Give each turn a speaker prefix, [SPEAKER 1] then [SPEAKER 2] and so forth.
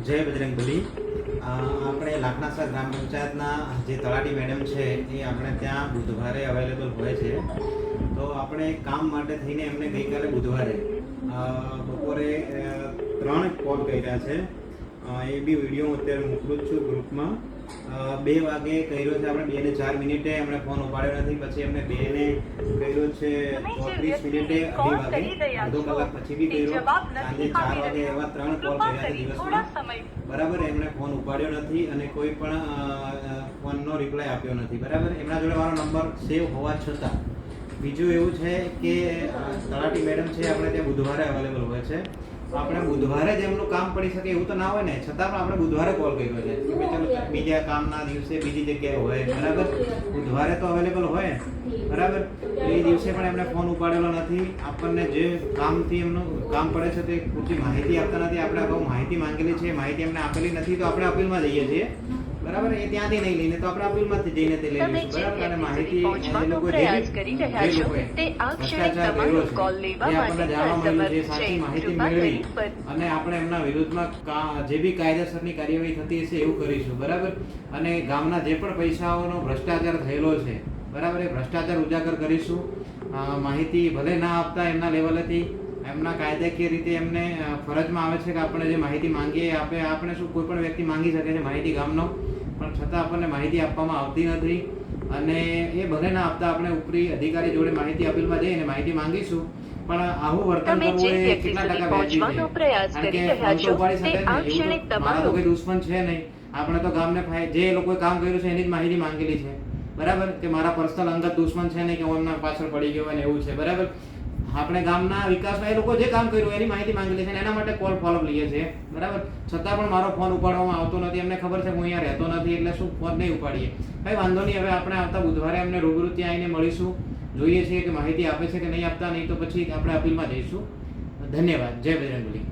[SPEAKER 1] જય બજરંગબલી। આપણે લાખનાસા ગ્રામ પંચાયતના જે તલાટી મેડમ છે એ આપણે ત્યાં બુધવારે અવેલેબલ હોય છે। તો આપણે કામ માટે થઈને એમને ગઈકાલે બુધવારે બપોરે 3 કોલ કર્યા છે। એ બી વિડીયો હું અત્યારે મોકલું જ છું ગ્રુપમાં। 2 વાગે કર્યો છે આપણે, 2 ને 4 મિનિટે એમણે ફોન ઉપાડ્યો નથી। પછી એમને 2 ને કર્યો છે 34 મિનિટે, 2:30 વાગે, અડધો કલાક પછી બી કર્યો, સાંજે 4 વાગે, એવા 3 કોલ કર્યા છે દિવસમાં। બરાબર, એમણે ફોન ઉપાડ્યો નથી અને કોઈ પણ ફોનનો રિપ્લાય આપ્યો નથી। બરાબર, એમના જોડે મારો નંબર સેવ હોવા છતાં બીજું એવું છે કે તલાટી મેડમ છે આપણે ત્યાં બુધવારે અવેલેબલ હોય છે। આપણે બુધવારે જ એમનું કામ પડી શકે એવું તો ના હોય ને, છતાં પણ આપણે બુધવારે કોલ કર્યો છે કે ભાઈ ચાલો બીજા કામના દિવસે બીજી જગ્યાએ હોય। બરાબર, બુધવારે તો અવેલેબલ હોય બરાબર, એ દિવસે પણ એમને ફોન ઉપાડેલો નથી। આપણને જે કામથી એમનું કામ પડે છે તે પૂરતી માહિતી આપતા નથી। આપણે અગાઉ માહિતી માંગેલી છે, માહિતી એમને આપેલી નથી, તો આપણે અપીલમાં જઈએ છીએ। બરાબર, એ ત્યાંથી નહીં લઈને તો આપણે અપીલમાંથી જઈને તે લઈ લઈશું। બરાબર, અને માહિતી એ લોકો જે ભ્રષ્ટાચાર કર્યો છે, જે આપણને જાણવા મળ્યું છે, સાચી માહિતી મેળવી અને આપણે એમના વિરુદ્ધમાં જે બી કાયદેસરની કાર્યવાહી થતી હશે એવું કરીશું। બરાબર, અને ગામના જે પણ પૈસાઓનો ભ્રષ્ટાચાર થયેલો છે બરાબર, એ ભ્રષ્ટાચાર ઉજાગર કરીશું। માહિતી ભલે ના આપતા એમના લેવલેથી, એમના કાયદાકીય રીતે એમને ફરજમાં આવે છે કે આપણે જે માહિતી માંગીએ એ આપે। આપણે શું, કોઈ પણ વ્યક્તિ માંગી શકે છે માહિતી ગામનો, પણ છતાં આપણને માહિતી આપવામાં આવતી નથી। અને એ ભલે ના આપતા આપણે ઉપરી અધિકારી જોડે માહિતી અપીલમાં જઈને માહિતી માંગીશું, પણ આવું વર્તન કરવું એ કેટલા ટકા વ્યાજબી છે? કારણ કે ફોન તો ઉપાડી શકે ને, એવું તો મારા તો કોઈ દુશ્મન છે નહીં। આપણે તો ગામને જે લોકોએ કામ કર્યું છે એની જ માહિતી માંગેલી છે। બરાબર, કે મારા પર્સનલ અંગત દુશ્મન છે નહીં કે હું એમના પાછળ પડી ગયો અને એવું છે। બરાબર, આપણે ગામના વિકાસમાં એ લોકો જે કામ કર્યું એની માહિતી માંગેલી છે અને એના માટે કોલ ફોલોઅપ લઈએ છીએ। બરાબર, છતાં પણ મારો ફોન ઉપાડવામાં આવતો નથી। એમને ખબર છે હું અહીંયા રહેતો નથી એટલે શું ફોન નહીં ઉપાડીએ, કંઈ વાંધો નહીં। હવે આપણે આવતા બુધવારે એમને રૂબરૂ ત્યાં આવીને મળીશું, જોઈએ છીએ કે માહિતી આપે છે કે નહીં આપતા, નહીં તો પછી આપણે અપીલમાં જઈશું। ધન્યવાદ। જય બજરંગબલી।